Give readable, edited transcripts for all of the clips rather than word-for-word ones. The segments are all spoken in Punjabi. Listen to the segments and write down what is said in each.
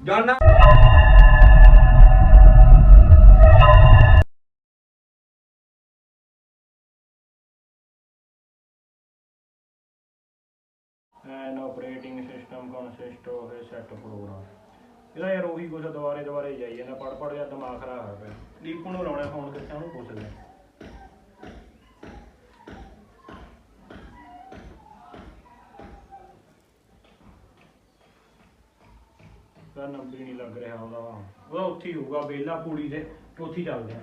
ਜਾਨਾ an operating system consist of a set program. ਇਹਦਾ ਯਾਰ ਉਹੀ ਕੁਛ ਦੁਬਾਰੇ ਦੁਬਾਰੇ ਜਾਈ ਜਾਂਦਾ, ਪੜ ਜਾ ਦਿਮਾਗ ਖਰਾਬ ਹੋਇਆ ਪਿਆ। ਦੀਪੂ ਨੂੰ ਲਾਉਣਾ ਫੋਨ ਕਰਕੇ, ਉਹਨੂੰ ਪੁੱਛਦੇ ਤਾਂ ਨੰਬਰ ਹੀ ਨਹੀਂ ਲੱਗ ਰਿਹਾ ਉਹਦਾ ਉੱਥੇ ਹੀ ਹੋਊਗਾ ਵਿਹਲਾ ਪੂੜੀ ਦੇ, ਉੱਥੇ ਹੀ ਚੱਲਦੇ ਆ।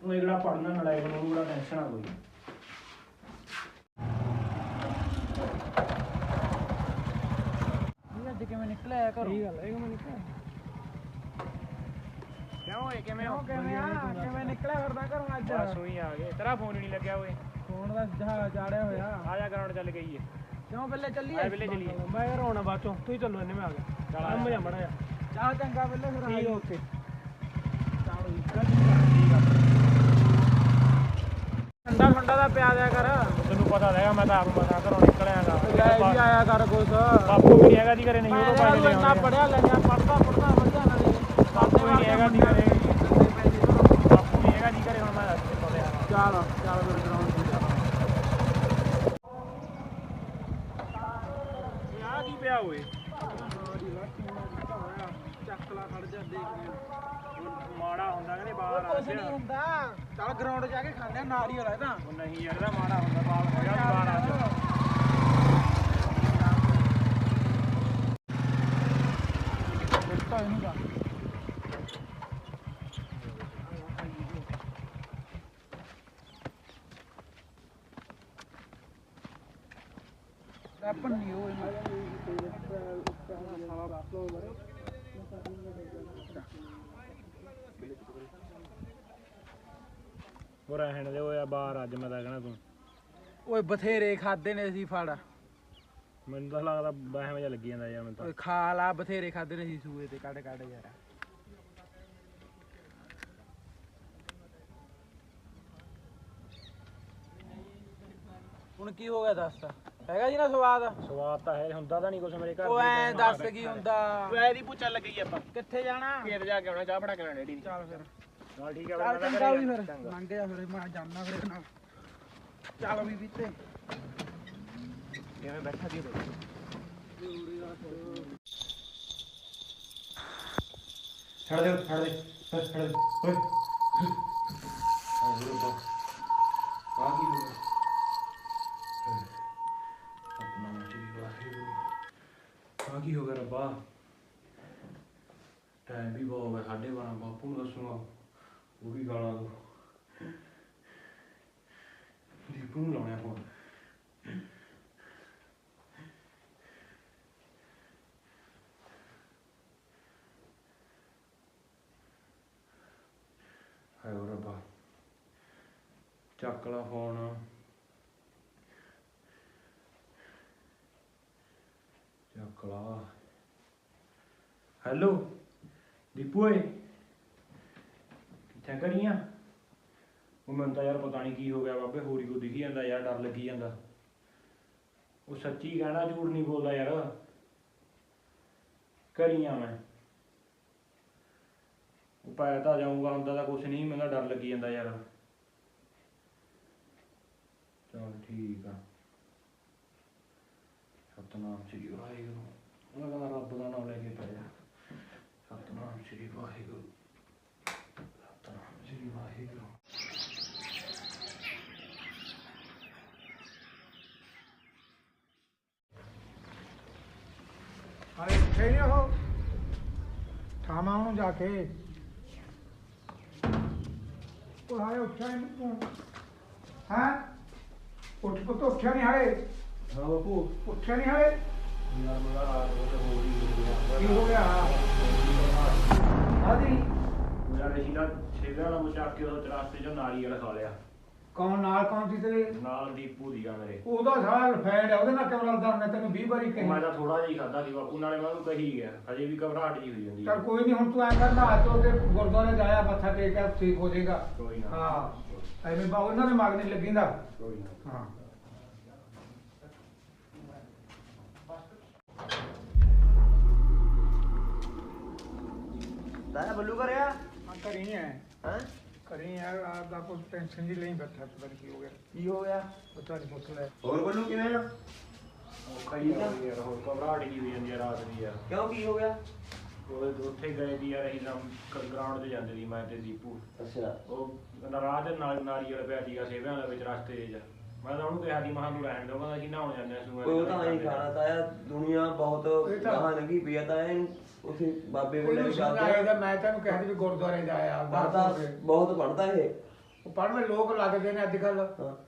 ਉਹ ਜਿਹੜਾ ਪੜ੍ਹਨਾ ਨਲਾਇਕ ਨੂੰ ਉਹਨੂੰ ਬੜਾ ਟੈਨਸ਼ਨ ਆ ਕੋਈ। ਅੱਜ ਕਿਵੇਂ ਨਿਕਲਿਆ ਘਰੋਂ? ਸਹੀ ਗੱਲ ਹੈ, ਕਿਵੇਂ ਨਿਕਲਿਆ? ਕਿਉਂ ਹੋਏ ਕਿਵੇਂ ਹੋ? ਕਿਵੇਂ ਨਿਕਲਿਆ ਫਿਰਦਾ ਘਰੋਂ ਅੱਜ? ਬਸ ਉਹੀ ਆ ਗਏ, ਤੇਰਾ ਫੋਨ ਹੀ ਨਹੀਂ ਲੱਗਿਆ ਓਏ। ਫੋਨ ਦਾ ਜਹਾਜ਼ ਚਾੜਿਆ ਹੋਇਆ। ਆ ਜਾ ਗਰਾਊਂਡ ਚੱਲ ਗਈ ਹੈ। ਕਿਉਂ ਪਹਿਲੇ ਚੱਲੀਏ? ਆ ਪਹਿਲੇ ਚੱਲੀਏ। ਮੈਂ ਯਾਰ ਆਉਣਾ ਬਾਅਦ ਚੋਂ, ਤੂੰ ਹੀ ਚੱਲੋ, ਇੰਨੇ ਮੈਂ ਆ ਗਿਆ। ਚੱਲ ਮਜ਼ਾ ਮੜਾ ਜਾ। ਚੱਲ ਚੰਗਾ ਪਹਿਲੇ ਫਿਰ ਠੀਕ ਓਕੇ। ਠੰਡਾ ਠੰਡਾ ਦਾ ਪਿਆ ਦਿਆ ਕਰ। ਤੈਨੂੰ ਪਤਾ ਹੈਗਾ ਮੈਂ ਤਾਂ ਆਪ ਮਸਾਂ ਘਰੋਂ ਨਿਕਲਿਆਗਾ। ਲੈ ਵੀ ਆਇਆ ਕਰ ਕੁਛ। ਬਾਪੂ ਵੀ ਨਹੀਂ ਹੈਗਾ ਦੀ ਘਰੇ, ਨਹੀਂ ਉਹ ਤੋਂ ਪੈਸੇ ਇੰਨਾ ਪੜਿਆ ਲੈਣਾ, ਪੜਦਾ ਵਧੀਆ ਨਾਲੇ। ਬਾਪੂ ਵੀ ਨਹੀਂ ਹੈਗਾ ਦੀ ਘਰੇ, ਬਾਪੂ ਨਹੀਂ ਹੈਗਾ ਦੀ ਘਰੇ। ਹੁਣ ਮੈਂ ਚੱਲ ਚੱਲ ਫਿਰ ਗਰਾਊਂਡ ਤੇ ਆ ਕੀ ਪਿਆ ਓਏ? ਚੱਕ ਲਾ, ਖੜ ਜਾ, ਦੇਖ ਮਾੜਾ ਹੁੰਦਾ ਕਹਿੰਦੇ ਬਾਹਰ ਆ ਕੁਛ ਨਹੀਂ ਹੁੰਦਾ। ਚੱਲ ਗਰਾਊਂਡ ਜਾ ਕੇ ਖਾਂਦੇ ਆ, ਨਾਰੀਅਲ ਹੈ ਤਾਂ। ਉਹ ਨਹੀਂ ਯਾਰ, ਇਹਦਾ ਮਾੜਾ ਹੁੰਦਾ ਬਾਲ ਹੈਗਾ ਵੀ ਬਾਹਰ ਆ ਜਾ। ਪੰਨੀ ਹੋਏ ਉਹ ਰਹਿਣ ਦੇ ਓਏ, ਬਾਹਰ ਅੱਜ ਮੈਂ ਤਾਂ ਕਹਿਣਾ ਤੂੰ। ਓਏ ਬਥੇਰੇ ਖਾਦੇ ਨੇ ਅਸੀਂ ਫੜ। ਮੈਨੂੰ ਤਾਂ ਲੱਗਦਾ ਵਹਿਮ ਜਿਹਾ ਲੱਗੀ ਜਾਂਦਾ ਯਾਰ ਮੈਨੂੰ ਤਾਂ। ਓਏ ਖਾ ਲਾ, ਬਥੇਰੇ ਖਾਦੇ ਨੇ ਅਸੀਂ ਸੂਏ ਤੇ ਕੱਢ ਕੱਢ ਯਾਰ। ਹੁਣ ਕੀ ਹੋ ਗਿਆ ਦੱਸ? ਹੈਗਾ ਜੀ ਨਾ ਸਵਾਦ? ਸਵਾਦ ਤਾਂ ਹੈ, ਹੁੰਦਾ ਤਾਂ ਨਹੀਂ ਕੁਛ ਮੇਰੇ ਘਰ। ਓ ਐ ਦੱਸ ਕੀ ਹੁੰਦਾ? ਐ ਦੀ ਪੁੱਛਣ ਲੱਗੀ ਆਪਾਂ ਕਿੱਥੇ ਜਾਣਾ? ਖੇਤ ਜਾ ਕੇ ਆਉਣਾ, ਚਾਹ ਬਣਾ ਕੇ ਆਉਣਾ ਡੇਡੀ ਦੀ। ਚੱਲ ਫਿਰ। ਚੱਲ ਠੀਕ ਹੈ, ਚੱਲ ਚੰਗਾ ਵੀ ਫਿਰ ਲੰਘ ਜਾ ਫਿਰ, ਮੈਂ ਜਾਣਾ ਫਿਰ ਨਾਲ। ਚੱਲ ਵੀ ਤੇ ਕਿਵੇਂ ਬੈਠਾ ਦੀ ਛੱਡ ਦੇ ਛੱਡ ਦੇ ਛੱਡ ਦੇ ਓਏ। ਆ ਕੀ ਹੋ ਗਿਆ? ਸਤਨਾਮ ਸ਼੍ਰੀ ਵਾਹਿਗੁਰੂ। ਆ ਕੀ ਹੋ ਗਿਆ ਰੱਬਾ? ਟਾਈਮ ਵੀ ਬਹੁਤ ਹੋ ਗਿਆ, 12:30। ਬਾਪੂ ਨੂੰ ਦੱਸੂਗਾ, ਉਹ ਵੀ ਗਾਲਾਂ ਦੋ। ਦੀਪੂ ਨੂੰ ਲਾਉਣਾ ਫੋਨ। ਹਾਏ ਓ ਰੱਬਾ, ਚੱਕ ਲਾ ਫੋਨ। ਚੱਕ ਲਾ। ਹੈਲੋ ਦੀਪੂ ਓਏ, ਕਿੱਥੇ ਕਰੀਆਂ? ਉਹ ਮੈਨੂੰ ਤਾਂ ਯਾਰ ਪਤਾ ਨਹੀਂ ਕੀ ਹੋ ਗਿਆ ਬਾਬੇ, ਹੋਰ ਹੀ ਕੋਈ ਦਿਖੀ ਜਾਂਦਾ ਯਾਰ, ਡਰ ਲੱਗੀ ਜਾਂਦਾ। ਉਹ ਸੱਚੀ ਕਹਿਣਾ, ਝੂਠ ਨਹੀਂ ਬੋਲਦਾ ਯਾਰ। ਕਰੀਆਂ ਮੈਂ ਉਹ ਪੈ ਤਾਂ ਜਾਊਂਗਾ, ਹੁੰਦਾ ਤਾਂ ਕੁਛ ਨਹੀਂ, ਮੈਨੂੰ ਤਾਂ ਡਰ ਲੱਗੀ ਜਾਂਦਾ ਯਾਰ। ਚਲ ਠੀਕ ਆ। ਸਤਨਾਮ ਸ਼੍ਰੀ ਵਾਹਿਗੁਰੂ। ਉਹਨਾਂ ਕਹਿੰਦਾ ਰੱਬ ਦਾ ਨਾਮ ਲੈ ਕੇ ਪੈ ਜਾ। ਸਤਨਾਮ ਸ਼੍ਰੀ ਵਾਹਿਗੁਰੂ, ਸਤਨਾਮ ਸ਼੍ਰੀ ਵਾਹਿਗੁਰੂ। ਹਾਏ ਉੱਠੇ ਨਹੀਂ ਉਹ? ਠਾਵਾਂ ਉਹਨੂੰ ਜਾ ਕੇ। ਉਹ ਹਾਏ ਉੱਠਿਆ ਨਹੀਂ ਤੂੰ? ਹੈਂ? ਉੱਠ ਪੁੱਤ, ਉੱਠਿਆ ਨਹੀਂ ਹਾਲੇ? ਹਾਂ ਬਾਪੂ। ਉੱਠਿਆ ਨਹੀਂ ਹਾਲੇ? ਯਾਰ ਮੇਰਾ ਰਾਤ ਨੂੰ ਤਾਂ ਹੋਰ ਹੀ ਹੋ ਗਿਆ। ਕੀ ਹੋ ਗਿਆ? ਆਦੀ ਯਾਰ ਅਸੀਂ ਨਾ ਛੇਲੇ ਵਾਲਾ ਮੁੱਚਾ ਕੇ ਉਹ ਰਸਤੇ ਚੋਂ ਨਾਰੀਅਲ ਖਾ ਲਿਆ। ਕੌਣ ਨਾਲ? ਕੌਣ ਸੀ ਤੇਰੇ ਨਾਲ? ਦੀਪੂ ਦੀਗਾ ਮੇਰੇ। ਉਹਦਾ ਸਾਰਾ ਫੈਂਡ ਹੈ, ਉਹਦੇ ਨਾਲ ਕਿਉਂ ਲੜਦਾ? ਮੈਂ ਤੈਨੂੰ 20 ਵਾਰੀ ਮੈਂ ਤਾਂ ਥੋੜਾ ਜਿਹਾ ਹੀ ਖਾਧਾ ਸੀ ਬਾਪੂ, ਨਾਲੇ ਮੈਂ ਉਹਨੂੰ ਕਹੀ ਗਿਆ, ਹਜੇ ਵੀ ਘਬਰਾਹਟ ਜੀ ਹੋਈ ਜਾਂਦੀ ਹੈ। ਚੱਲ ਕੋਈ ਨਹੀਂ, ਹੁਣ ਤੂੰ ਐਂ ਕਰ, ਨਹਾ ਧੋ ਕੇ ਗੁਰਦੁਆਰੇ ਜਾਇਆ, ਮੱਥਾ ਟੇਕ ਕੇ ਠੀਕ ਹੋ ਜਾਏਗਾ। ਕੋਈ ਨਾ। ਹਾਂ ਐਵੇਂ ਉਹਨਾਂ ਦੇ ਮਗਰ ਨਹੀਂ ਲੱਗੀਂਦਾ। ਕੋਈ ਨਾ। ਹਾਂ ਤਾਇਆ ਬੱਲੂ ਕਰਿਆ ਮੈਂ ਕਰੀ ਹੈ ਹੈ ਕਰੀ ਯਾਰ ਆਪਦਾ ਕੋਈ ਟੈਨਸ਼ਨ ਜੀ ਲਈ ਬੈਠਾ ਪਤਾ ਨੀ ਕੀ ਹੋ ਗਿਆ ਕੀ ਹੋ ਗਿਆ ਪਤਾ ਨਹੀਂ ਪੁੱਛ ਲੈ ਹੋਰ ਬੱਲੂ ਕਿਵੇਂ ਆ ਕਈ ਯਾਰ ਹੋਰ ਘਬਰਾਹਟ ਜੀ ਹੋਈ ਜਾਂਦੀ ਆ ਰਾਤ ਦੀ ਯਾਰ ਕਿਉਂ ਕੀ ਹੋ ਗਿਆ ਉਹ ਉੱਥੇ ਗਏ ਦੀ ਯਾਰ ਅਸੀਂ ਗਰਾਊਂਡ ਤੇ ਜਾਂਦੇ ਸੀ ਮੈਂ ਤੇ ਦੀਪੂ ਅੱਛਾ ਉਹ ਰਾਹ ਦੇ ਨਾਲ ਨਾਰੀਅਲ ਪਿਆ ਸੀਗਾ ਸੇਵਿਆਂ ਦੇ ਵਿੱਚ ਰਸਤੇ 'ਚ ਮੈਂ ਤਾਂ ਉਹਨੂੰ ਕਿਹਾ ਸੀ ਮਹਾਂ ਤੂੰ ਰਹਿਣ ਦਿਓ ਕਹਿੰਦਾ ਅਸੀਂ ਨਹਾਉਣ ਜਾਂਦੇ ਆ ਸੂਆ ਉਹ ਤਾਂ ਨਹੀਂ ਖਾਣਾ ਤਾਇਆ ਦੁਨੀਆ ਬਹੁਤ ਗਾਹਾਂ ਲੰਗੀ ਪਈ ਆ ਤਾਇਆ ਇਹਨੂੰ ਉੱਥੇ ਬਾਬੇ ਕੋਲ ਲੈ ਕੇ ਚੱਲਦੇ ਆ ਮੈਂ ਤੈਨੂੰ ਕਹਿੰਦੀ ਵੀ ਗੁਰਦੁਆਰੇ ਜਾਇਆ ਪੜਦਾ ਬਹੁਤ ਪੜਦਾ ਇਹ ਉਹ ਪੜ੍ਹਵੇਂ ਲੋਕ ਲੱਗਦੇ ਨੇ ਅੱਜ ਕੱਲ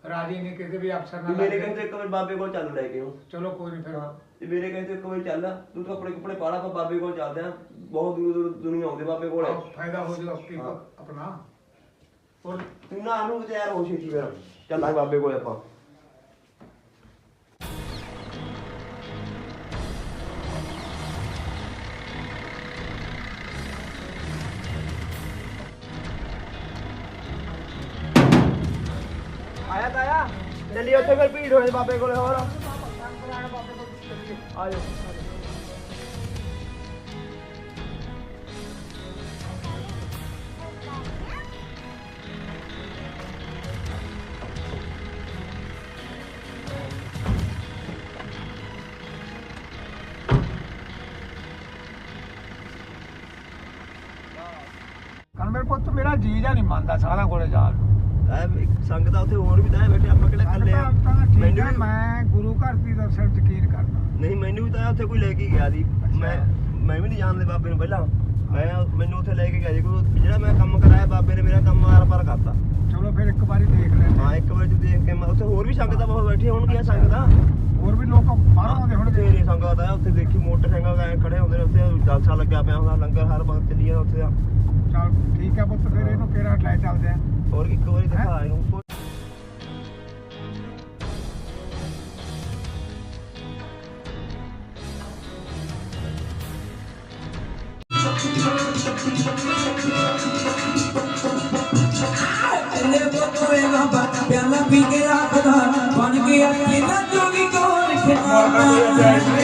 ਰਾਜੀ ਨਹੀਂ ਕਿਸੇ ਵੀ ਅਫਸਰ ਨਾਲ ਮੇਰੇ ਕਹਿੰਦੇ ਇੱਕ ਵਾਰ ਬਾਬੇ ਕੋਲ ਚੱਲ ਲੈ ਕੇ ਉਹ ਚਲੋ ਕੋਈ ਨਹੀਂ ਫਿਰ ਤੇ ਮੇਰੇ ਕਹਿੰਦੇ ਇੱਕ ਵਾਰ ਚੱਲ ਤੂੰ ਤਾਂ ਆਪਣੇ ਕੱਪੜੇ ਪਾ ਲਾ ਆਪਾਂ ਬਾਬੇ ਕੋਲ ਚੱਲਦੇ ਆ ਬਹੁਤ ਦੂਰ ਦੂਰ ਦੁਨੀਆ ਆਉਂਦੀ ਬਾਬੇ ਕੋਲ ਫਾਇਦਾ ਹੋ ਜਾਊਗਾ ਆਪਣਾ ਹੋਰ ਤੂੰ ਨਾ ਨੂੰ ਤਿਆਰ ਹੋ ਛੇਤੀ ਫਿਰ ਚੱਲਾਂਗੇ ਬਾਬੇ ਕੋਲ ਆਪਾਂ ਆਇਆ ਤਾਇਆ ਚੱਲੀ ਉੱਥੇ ਫਿਰ ਭੀੜ ਹੋਏ ਬਾਬੇ ਕੋਲੇ ਹੋਰ ਆਜੋ ਕੱਲ ਮੇਰੇ ਪੁੱਤ ਮੇਰਾ ਜੀ ਜਾਂ ਨਹੀਂ ਮੰਨਦਾ ਸਾਰਿਆਂ ਕੋਲੇ ਜਾਣ ਨੂੰ ਸੰਗਤ ਆ ਉੱਥੇ ਹੋਰ ਵੀ ਤਾਂ ਬੈਠੇ ਆਪਾਂ ਕਿਹੜਾ ਇਕੱਲੇ ਆ ਠੀਕ ਹੈ ਮੈਂ ਗੁਰੂ ਘਰ ਦੀ ਦਰਸ਼ਨ ਯਕੀਨ ਕਰਦਾ ਨਹੀਂ ਮੈਨੂੰ ਵੀ ਤਾਂ ਉੱਥੇ ਕੋਈ ਲੈ ਕੇ ਗਿਆ ਸੀ ਮੈਂ ਵੀ ਨਹੀਂ ਜਾਣਦੇ ਬਾਬੇ ਨੂੰ ਪਹਿਲਾਂ ਮੈਨੂੰ ਉੱਥੇ ਲੈ ਕੇ ਗਿਆ ਸੀ ਕੋਈ ਜਿਹੜਾ ਮੈਂ ਕੰਮ ਕਰਾਇਆ ਬਾਬੇ ਨੇ ਮੇਰਾ ਕੰਮ ਆਰ ਪਾਰ ਕਰਤਾ ਚਲੋ ਫਿਰ ਇੱਕ ਵਾਰੀ ਦੇਖ ਲੈਂਦੇ ਹਾਂ ਇੱਕ ਵਾਰ ਤੂੰ ਦੇਖ ਕੇ ਮੈਂ ਉੱਥੇ ਹੋਰ ਵੀ ਸੰਗਤਾਂ ਬਹੁਤ ਬੈਠੀਆਂ ਹੋਣਗੀਆਂ ਸੰਗਤਾਂ ਹੋਰ ਵੀ ਲੋਕ ਬਾਹਰੋਂ ਆਉਂਦੇ ਹੋਣਗੇ ਤੇਰੀ ਸੰਗਤ ਆ ਉੱਥੇ ਦੇਖੀ ਮੋਟਰਸਾਈਕਲ ਐ ਖੜੇ ਹੁੰਦੇ ਨੇ ਉੱਥੇ ਜਲਸਾ ਲੱਗਿਆ ਪਿਆ ਹੁੰਦਾ ਲੰਗਰ ਹਰ ਵਕਤ ਚੱਲੀ ਜਾਂਦਾ ਉੱਥੇ ਦਾ ਚਲ ਠੀਕ ਹੈ ਪੁੱਤ ਫਿਰ ਇਹਨੂੰ ਕਿਹੜਾ ਲੈ ਚੱਲਦੇ ਆ ਹੋਰ ਇੱਕ ਵਾਰੀ ਦਿਖਾ ਇਹਨੂੰ ਪਿਆਲਾ ਪੀ ਕੇ ਰੱਖਦਾ ਬਣ ਗਿਆ ਕਿੰਨਾ ਜੋਗੀ ਕੋਲ ਖਿਆਲਾ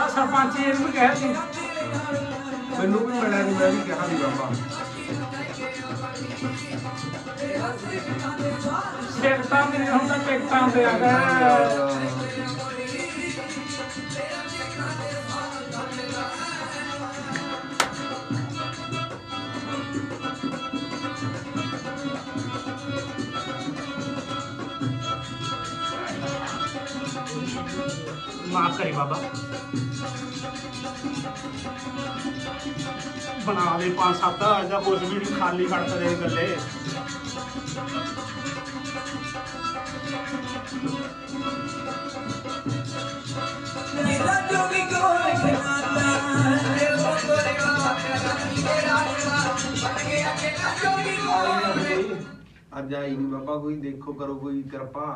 ਸਰਪੰਚ ਇਹਨੂੰ ਕਹਿ ਸੀ ਮੈਨੂੰ ਵੀ ਮਿਲਿਆ ਨਹੀਂ ਮੈਂ ਵੀ ਕਿਹਾ ਨਹੀਂ ਬਾਬਾ ਟਿਕਟਾਂ ਵੀ ਹੁਣ ਤਾਂ ਟਿਕਟਾਂ ਤੇ ਆ ਗਏ ਮਾਫ ਕਰੀ ਬਾਬਾ ਬਣਾ ਦੇ 5-7 ਜਾਂ ਕੁਝ ਵੀ ਨਹੀਂ ਖਾਲੀ ਖੜਕ ਦੇ ਗੱਲੇ ਕਿੰਨਾ ਜੋਗੀ ਕੋਲ ਖਿਆਲਾ ਅੱਜ ਆਈ ਨਹੀਂ ਬਾਬਾ ਕੋਈ ਦੇਖੋ ਕਰੋ ਕੋਈ ਕਿਰਪਾ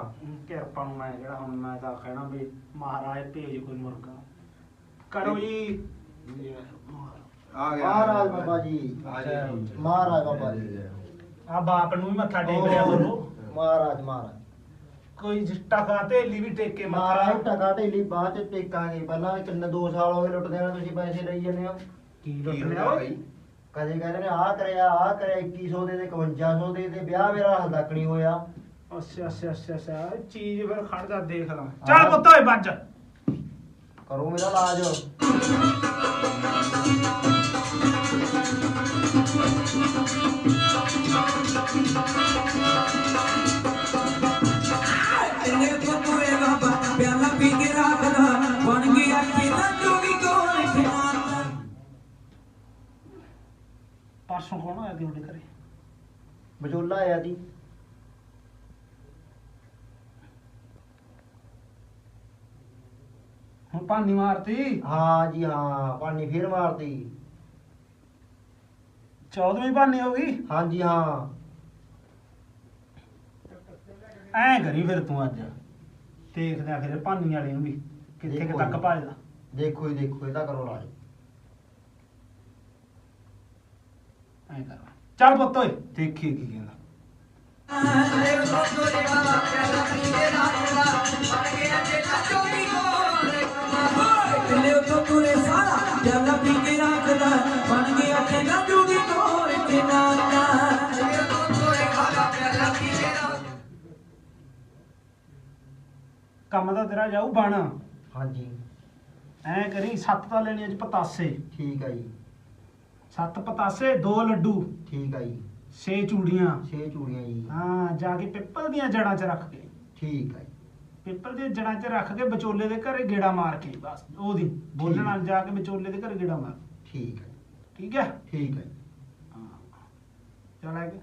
ਕਿਰਪਾ ਨੂੰ ਮੈਂ ਜਿਹੜਾ ਹੁਣ ਮੈਂ ਤਾਂ ਕਹਿਣਾ ਵੀ ਮਹਾਰਾਜ ਭੇਜ ਕੋਈ ਮੁਰਗਾ ਕਰੋ ਜੀ ਆ ਗਿਆ ਮਹਾਰਾਜ ਬਾਬਾ ਜੀ ਆ ਜਾ ਜੀ। ਮਹਾਰਾਜ ਬਾਬਾ ਜੀ ਆ ਬਾਪ ਨੂੰ ਵੀ ਮੱਥਾ ਟੇਕ ਲਿਆ ਦੋਨੋਂ ਮਹਾਰਾਜ ਮਹਾਰਾਜ ਕੋਈ ਟਕਾ ਢੇਲੀ ਵੀ ਟੇਕ ਕੇ ਮਹਾਰਾਜ ਮੱਥਾ ਟਕਾ ਢੇਲੀ ਬਾਅਦ ਚ ਟੇਕਾਂਗੇ ਪਹਿਲਾਂ ਕਿੰਨੇ 2 ਸਾਲ ਹੋ ਗਏ ਲੁੱਟਦੇ ਆ ਤੁਸੀਂ ਪੈਸੇ ਲਈ ਜਾਂਦੇ ਹੋ ਕੀ ਲੁੱਟ ਲਿਆ ਓਏ ਕਦੇ ਕਹਿੰਦੇ ਨੇ ਆਹ ਕਰਿਆ 2100 ਦੇ 5100 ਦੇ ਤੇ ਵਿਆਹ ਮੇਰਾ ਹਾਲ ਤੱਕ ਨਹੀਂ ਹੋਇਆ ਅੱਛਾ ਚੀਜ਼ ਫਿਰ ਖੜਦਾ ਦੇਖ ਲਾ ਚੱਲ ਪੁੱਤ ਓਏ ਵੱਜ ਕਰੋ ਮੇਰਾ ਇਲਾਜ ਤੇਰੇ ਕੋਲੇ ਬਾਬਾ ਪਿਆਲਾ ਪੀ ਕੇ ਰੱਖਦਾ ਬਣ ਗਿਆ ਕਿੰਨਾ ਜੋਗੀ ਕੋਲ ਖਿਆਲਾ ਪਰਸੋਂ ਕੌਣ ਆਇਆ ਸੀ ਤੁਹਾਡੇ ਘਰੇ ਵਿਚੋਲਾ ਆਇਆ ਜੀ ਹੁਣ ਭਾਨੀ ਮਾਰਤੀ ਹਾਂ ਜੀ ਹਾਂ ਪਾਣੀ ਫੇਰ ਮਾਰਤੀ 14ਵੀਂ ਭਾਨੀ ਹੋ ਗਈ ਹਾਂ ਜੀ ਹਾਂ ਐ ਕਰੀ ਫਿਰ ਤੂੰ ਅੱਜ ਦੇਖਦਾ ਫਿਰ ਭਾਨੀ ਵਾਲੇ ਨੂੰ ਵੀ ਕਿੱਥੇ ਦੇਖੋ ਤੱਕ ਜੀ। ਭੱਜਦਾ। ਦੇਖੋ ਹੀ ਦੇਖੋ, ਇਹਦਾ ਕਰੋ ਇਲਾਜ। ਐਂ ਕਰ ਚੱਲ ਪੁੱਤ ਓਏ ਦੇਖੀਏ ਕੀ ਕਹਿੰਦਾ। ਲਿਓ ਤੋਂ ਤੁਰੇ ਸਾਰਾ ਜਲ ਪੀ ਕੇ ਰੱਖਦਾ ਬਣ ਗਿਆ ਖੇਲਾ ਜੂਗੀ ਤੋਰ ਕੇ ਨਾਨਾ ਲਿਓ ਤੋਂ ਤੁਰੇ ਖਾਲਾ ਜਲ ਪੀ ਕੇ ਕੰਮ ਤਾਂ ਤੇਰਾ ਜਾਊ ਬਣ। ਹਾਂਜੀ ਐਂ ਕਰੀ 7 ਤਾਂ ਲੈਣੀ ਅੱਜ ਪਤਾਸੇ, ਠੀਕ ਆ ਜੀ, 7 ਪਤਾਸੇ 2 ਲੱਡੂ ਠੀਕ ਆ ਜੀ, 6 ਚੂੜੀਆਂ। 6 ਚੂੜੀਆਂ ਜੀ, ਹਾਂ ਜਾ ਕੇ ਪਿੱਪਲ ਦੀਆਂ ਜੜਾਂ 'ਚ ਰੱਖ ਕੇ, ਠੀਕ ਆ ਜੀ, ਪਿੱਪਲ ਦੀਆਂ ਜੜਾਂ 'ਚ ਰੱਖ ਕੇ ਵਿਚੋਲੇ ਦੇ ਘਰੇ ਗੇੜਾ ਮਾਰ ਕੇ ਬਸ ਉਹਦੀ ਬੋਲਣਾ ਜਾ ਕੇ ਵਿਚੋਲੇ ਦੇ ਘਰੇ ਗੇੜਾ ਮਾਰ। ਠੀਕ ਆ ਜੀ, ਠੀਕ ਹੈ ਠੀਕ ਆ ਜੀ। ਹਾਂ ਚੱਲ ਆ ਕੇ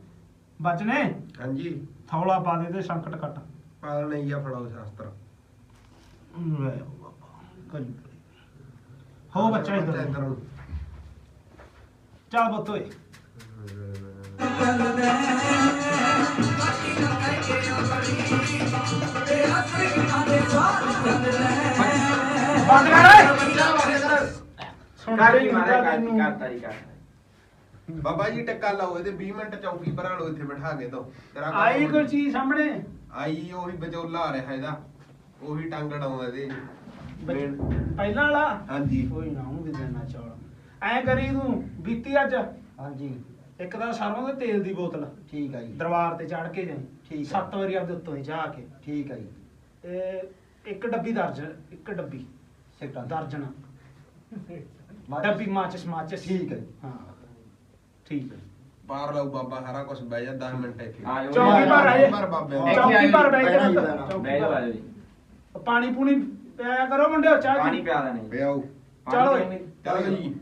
ਬਚਨੇ ਹਾਂਜੀ ਥੌਲਾ ਪਾ ਦੇ ਤੇ ਸੰਕਟ ਕੱਟ। ਪਾਲ ਨਹੀਂ ਆ ਫੜਾਓ ਸ਼ਾਸਤਰ। ਲੈ ਬਾਬਾ ਕਰੀ ਹੋ ਬੱਚਾ ਇੱਧਰ ਨੂੰ। ਚੱਲ ਪੁੱਤ ਓਏ ਬੰਦ ਕਰ ਸੁਣ ਕਾਰੀ ਕੇ ਮਾਰੇ ਤੈਨੂੰ। ਬਾਬਾ ਜੀ ਟੱਕਾ ਲਾਓ ਇਹਦੇ 20 ਮਿੰਟ ਚੌਕੀ ਭਰਾ ਲਓ ਇੱਥੇ ਬਿਠਾ ਕੇ ਦੋ। ਤੇਰਾ ਕੰਮ ਆਈ ਹੋ ਕੋਈ ਚੀਜ਼ ਸਾਹਮਣੇ ਆਈ ਉਹੀ ਵਿਚੋਲਾ ਆ ਰਿਹਾ ਇਹਦਾ, ਉਹੀ ਟੰਗ ਡਾਉਂਦਾ ਇਹਦੇ। ਪਹਿਲਾਂ ਵਾਲਾ ਹਾਂਜੀ ਕੋਈ ਨਾ ਉਹ ਵੀ ਦੇਣਾ ਚੌਲ। ਐਂ ਕਰੀ ਤੂੰ ਬੀਤੀ ਅੱਜ ਹਾਂਜੀ ਇੱਕ ਤਾਂ ਸਰੋਂ ਦੇ ਤੇਲ ਦੀ ਬੋਤਲ ਠੀਕ ਆ ਜੀ, ਦਰਬਾਰ ਤੇ ਚੜ ਕੇ ਜਾਈ ਠੀਕ ਆ। 7 ਵਾਰੀ ਆਪਦੇ ਉੱਤੋਂ ਹੀ ਜਾ ਕੇ ਠੀਕ ਆ ਜੀ, ਤੇ ਇੱਕ ਡੱਬੀ ਦਰਜਨ, ਇੱਕ ਡੱਬੀ ਸਿੱਟਾ ਦਰਜਨ ਡੱਬੀ ਮਾਚਿਸ ਠੀਕ ਹੈ ਜੀ। ਹਾਂ ਠੀਕ ਹੈ ਪਾਰ ਲਾਓ ਬਾਬਾ ਸਾਰਾ ਕੁਝ ਬਹਿ ਜਾ 10 ਮਿੰਟ ਇੱਥੇ। ਚੌਕੀ ਪਰ ਆਏ ਪਰ ਬਾਬੇ ਇੱਥੇ ਚੌਕੀ ਪਰ ਬੈਠ ਬਹਿਣਾ ਜੀ, ਕੇ ਬਹਿਣਾ। ਚੌਕੀ ਪਰ ਪਾਣੀ ਪੂਣੀ ਪਿਆ ਕਰੋ ਮੁੰਡਿਓ ਚਾਹ ਪਾਣੀ ਪਿਆ ਦੇਣੇ ਪਿਆਓ ਚਲੋ ਚਲੋ ਜੀ।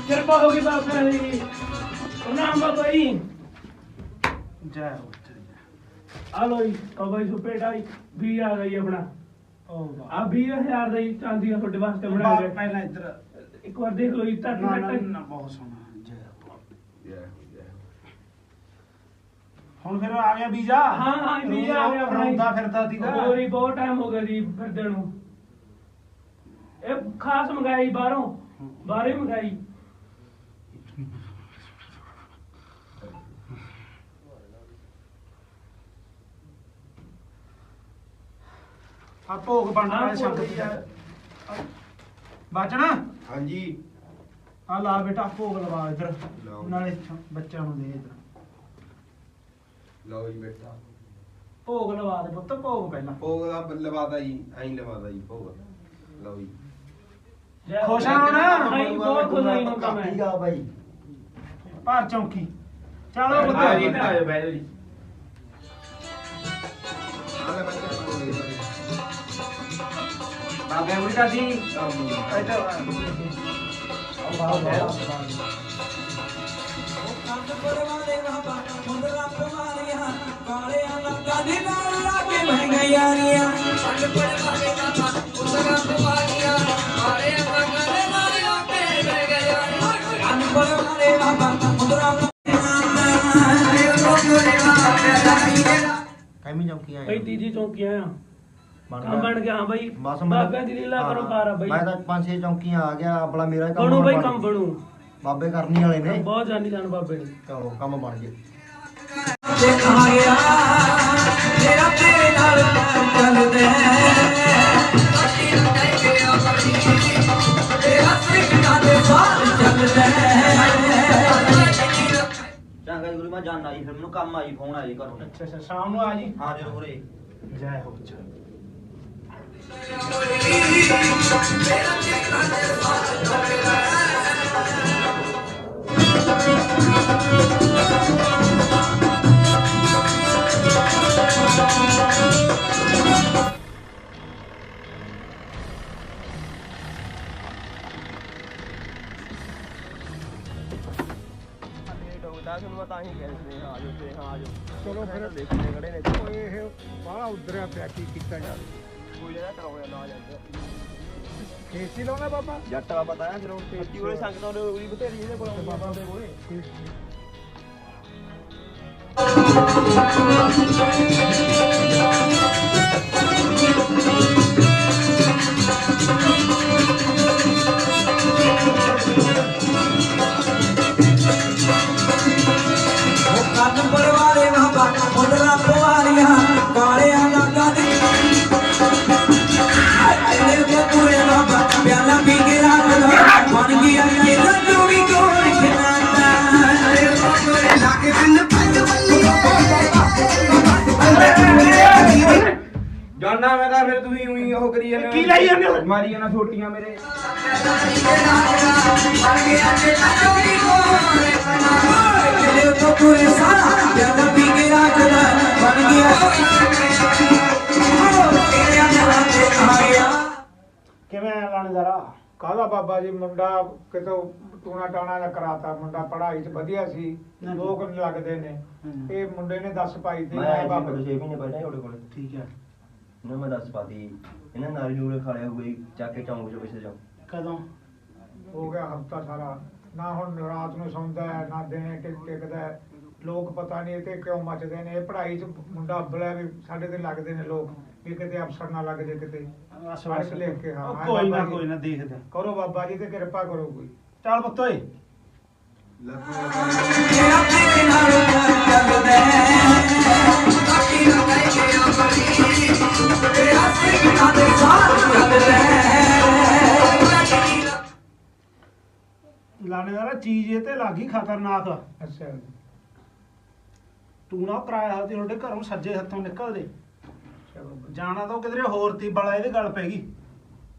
ਕਿਰਪਾ ਹੋ ਗਈ ਬਾਬਾ ਜੀ ਨਾਮ ਬਾਬਾ ਜੀ ਜੈ ਹੋ ਆ ਲੋ ਜੀ ਬਾਬਾ ਜੀ ਸੁਪੇਟਾ ਜੀ 20 ਆ ਗਈ ਆਪਣਾ ਓ ਆ 20000 ਦਾ ਜੀ ਚਾਂਦੀ ਦਾ ਤੁਹਾਡੇ ਵਾਸਤੇ ਬਣਾ ਬਾਬਾ ਕੇ ਪਹਿਲਾਂ ਇੱਧਰ ਇੱਕ ਵਾਰ ਦੇਖ ਲਓ ਜੀ ਨਾ ਨਾ ਤੁਹਾਡੀ ਨਾ ਬਹੁਤ ਸੋਹਣਾ ਜੈ ਬਾਬਾ। ਜੈ ਜੈ। ਹੁਣ ਫਿਰ ਆ ਗਿਆ ਵੀਜ਼ਾ। ਹਾਂ ਹਾਂ ਵੀਜ਼ਾ ਆ ਗਿਆ ਆਪਣਾ ਰੋਂਦਾ ਫਿਰਦਾ ਸੀਗਾ। ਹੋਰ ਹੀ ਬਹੁਤ ਟਾਈਮ ਹੋ ਗਿਆ ਜੀ ਫਿਰਦੇ ਨੂੰ ਇਹ ਖਾਸ ਮੰਗਾਈ ਬਾਹਰੋਂ ਹੀ ਮੰਗਾਈ ਆ ਭੋਗ ਬਣਨਾ ਹੈ ਆਹ ਸੰਗਤ ਭੋਗ ਦਾ ਬਚਣਾ ਹਾਂਜੀ ਆ ਲਾ ਬੇਟਾ ਭੋਗ ਲਵਾ ਇੱਧਰ ਲਾਓ। ਨਾਲੇ ਬੱਚਿਆਂ ਨੂੰ ਦੇ ਇੱਧਰ ਲਓ ਜੀ ਬੇਟਾ ਭੋਗ ਲਵਾ ਦੇ ਪੁੱਤ ਭੋਗ ਪਹਿਲਾਂ ਭੋਗ ਦਾ ਲਵਾਦਾ ਜੀ, ਐਂ ਲਵਾਦਾ ਜੀ ਭੋਗ। ਲਓ ਜੀ ਖੁਸ਼ ਆ ਹੁਣ? ਹਾਂ ਜੀ, ਬਹੁਤ ਖੁਸ਼ ਹੋਈ ਨੂੰ ਤਾਂ ਠੀਕ ਮੈਂ ਆ ਬਾਈ, ਭਾਰ ਚੌਂਕੀ ਚਲੋ ਪੁੱਤ ਆ ਜੀ, ਬਹਿ ਜਾਓ ਜੀ ਆਲੇ ਬੱਚੇ ਨੂੰ ਬਾਬੇ ਮੁੜੀ ਦਾ ਸੀ ਕੰਦ ਪਰਵਾਲੇ ਬਾਬਾ ਮੁੰਦਰਾ ਪਵਾਰੀਆਂ ਕਾਲਿਆਂ ਲੱਗਾ ਦੇ ਨਾਲ ਲਾਗੇ ਮਹਿੰਗਾਈਆਂ ਕੰਦ ਪਰਵਾਲੇ ਬਾਬਾ ਮੁੰਦਰਾ ਪਵਾਰੀਆਂ ਕਾਲਿਆਂ ਲੱਗਾ ਦੇ ਨਾਲ ਲਾਗੇ ਮਹਿੰਗਾਈਆਂ ਕੰਦ ਪਰਵਾਲੇ ਬਾਬਾ ਮੁੰਦਰਾ ਕੈਮੀ ਚੌਕੀ ਆਏ ਬਈ ਤੀਜੀ ਚੌਂਕੀ ਆਇਆ ਬਣ ਕੰਮ ਬਣ ਗਿਆ ਹਾਂ ਬਈ ਬਸ ਮੈਂ- ਬਾਬਿਆਂ ਦੀ ਲੀਲਾ ਕਰੋ ਪਾਰ ਆ ਬਈ ਮੈਂ ਤਾਂ 5-6 ਚੌਂਕੀਆਂ ਆ ਗਿਆ, ਆਪਣਾ ਮੇਰਾ ਕੰਮ ਬਣੂ ਬਈ ਬਣ- ਕੰਮ ਬਣੂ ਬਾਬੇ ਕਰਨੀ ਵਾਲੇ ਨੇ। ਬਹੁਤ ਜਾਨੀ ਜਾਨ ਬਾਬੇ ਨੇ ਚਲੋ ਕੰਮ ਬਣ ਜੇ। ਦੇਖਾ ਗਿਆ ਤੇਰਾ ਤੇਰੇ ਨਾਲ ਚੱਲਦੇ ਤੇਰਾ ਸਿੱਖਾਂ ਦੇ ਸਾਥ ਚੱਲਦੇ ਚੰਗਾ ਜੀ ਗੁਰੂ ਮੈਂ ਜਾਣਾ ਜੀ, ਫਿਰ ਮੈਨੂੰ ਕੰਮ ਆਈ ਫੋਨ ਆਈ ਘਰੋਂ। ਅੱਛਾ ਅੱਛਾ ਸ਼ਾਮ ਨੂੰ ਆ ਜੀ। ਹਾਂ ਜ਼ਰੂਰ ਜੀ। ਜੈ ਹੋ ਜੈ ਮੈਂ ਤਾਂ ਹੀ ਕਹਿ ਸੀ ਆ ਜਾਓ ਤੇ ਹਾਂ ਆ ਜਾਓ। ਚਲੋ ਫਿਰ ਦੇਖਣੇ ਖੜੇ ਨੇ ਓਏ ਇਹ ਬਾਹਲਾ ਉਧਰਿਆ ਪਿਆ, ਕੀ ਕੀਤਾ ਜਾਵੇ। ਕੋਈ ਜਿਹੜਾ ਕਰਾਉਣਾ ਨਾ ਜਾਂਦਾ। ਖੇਤੀ ਲਾਉਣਾ ਬਾਬਾ ਜੱਟ ਬਾਬਾ ਤਾਂ ਆਇਆ ਫਿਰ ਉਹ ਖੇਤੀ ਕੋਲੇ ਸੰਗਤਾਂ ਉਹਦੇ ਉਹੀ ਬਥੇਰੀ ਇਹਦੇ ਕੋਲ ਬਾਬਾ ਦੇ ਕੋਲੇ ਕੰਨ ਪਰਵਾਰੇ ਬਾਬਾ ਮੁੰਦਰਾ ਪਵਾਰੀਆਂ ਕਾਲਿਆਂ ਦਾ ਕੰਨ ਅਰੇ ਬੋਲੇ ਬਾਬਾ ਪਿਆਲਾ ਪੀ ਕੇ ਰੱਖਦਾ ਬਣ ਗਿਆ ਇਹ ਤੂੰ ਵੀ ਕੋਲ ਖਿਲਾਤਾ ਅਰੇ ਬੋਲੇ ਲਾਗੇ ਬਿਨ ਪੰਜ ਜਾਨਾ ਮੈਂ ਤਾਂ ਫਿਰ ਤੁਸੀਂ ਉਹੀ ਉਹ ਕਰੀ ਜਾਂਦੇ ਕੀ ਲਾਈ ਜਾਂਦੇ ਹੋ? ਮਾਰੀ ਜਾਣਾ ਛੋਟੀਆਂ ਮੇਰੇ ਬਣ ਗਿਆ ਇਹ ਤੂੰ ਵੀ ਕੋਲ ਤੇਰੇ ਤੋਂ ਪੂਰੇ ਸਾਰਾ ਪਿਆਲਾ ਪੀ ਕੇ ਰੱਖਦਾ ਬਣ ਗਿਆ ਤੇਰੇ ਅੰਦਰ ਤੇ ਆ ਗਿਆ ਕਿਵੇਂ ਆ ਲਾਣੇਦਾਰਾ? ਕਾਹਦਾ ਬਾਬਾ ਜੀ ਮੁੰਡਾ ਕਿਤੋਂ ਟੂਣਾ ਟਾਣਾ ਦਾ ਕਰਾਤਾ ਮੁੰਡਾ ਪੜ੍ਹਾਈ 'ਚ ਵਧੀਆ ਸੀ ਲੋਕ ਲੱਗਦੇ ਨੇ ਇਹ ਮੁੰਡੇ ਨੇ ਦੱਸ ਪਾਈ ਤੇ ਮੈਂ ਮੈਂ ਆਇਆ ਬਾਬਾ 6 ਮਹੀਨੇ ਪਹਿਲਾਂ ਹੀ ਉਹਦੇ ਕੋਲੇ ਠੀਕ ਹੈ। ਇਹਨਾਂ ਮੈਂ ਦੱਸ ਪਾਤੀ ਇਹਨਾਂ ਨਾਰੀ ਨੂਰੇ ਖਾ ਲਿਆ ਹੋਊਗਾ ਚੱਕ ਕੇ ਚੌਂਕ 'ਚ ਪਿੱਛੇ ਜਾਓ ਕਦੋਂ? ਹੋ ਗਿਆ ਹਫਤਾ ਸਾਰਾ ਨਾ ਹੁਣ ਰਾਤ ਨੂੰ ਸੌਂਦਾ ਹੈ ਨਾ ਦਿਨੇ ਟਿਕਦਾ ਹੈ। ਲੋਕ ਪਤਾ ਨਹੀਂ ਇਹ ਤੇ ਕਿਉਂ ਮੱਚਦੇ ਨੇ ਇਹ ਪੜ੍ਹਾਈ 'ਚ ਮੁੰਡਾ ਅੱਬਲਾ ਵੀ ਸਾਡੇ ਤੇ ਲੱਗਦੇ ਨੇ ਲੋਕ ਵੀ ਕਿਤੇ ਅਫਸਰ ਨਾ ਲੱਗ ਜੇ ਕਿਤੇ ਪੜ੍ਹ ਲਿਖ ਕੇ ਹਾਂ ਉਹ ਹਾਂ ਕੋਈ ਨਾ ਬਾਬਾ ਜੀ। ਕੋਈ ਨਾ ਦੇਖਦੇ ਕਰੋ ਬਾਬਾ ਜੀ ਤੇ ਕਿਰਪਾ ਕਰੋ ਕੋਈ ਚੱਲ ਪੁੱਤ ਓਏ ਤੇਰਾ ਤੇਰੇ ਨਾਲ ਚੱਲਦਾ ਕਾਟੀ ਨਾ ਕਹਿ ਕੇ ਆਪਣੀ ਤੇਰਾ ਸਿੱਖਾਂ ਦੇ ਸਾਥ ਚੱਲਦਾ ਲਾਣੇਦਾਰਾ ਚੀਜ਼ ਇਹ ਤੇ ਲੱਗੀ ਖਤਰਨਾਕ। ਅੱਛਾ ਤੂੰ ਨਾ ਕਰਾਇਆ ਤੇ ਤੁਹਾਡੇ ਘਰੋਂ ਸੱਜੇ ਹੱਥੋਂ ਨਿਕਲਦੇ ਚਲੋ ਜਾਣਾ ਤਾਂ ਕਿਧਰੇ ਹੋਰ ਤੀ ਬੜਾ ਇਹਦੇ ਗੱਲ ਪੈ ਗਈ।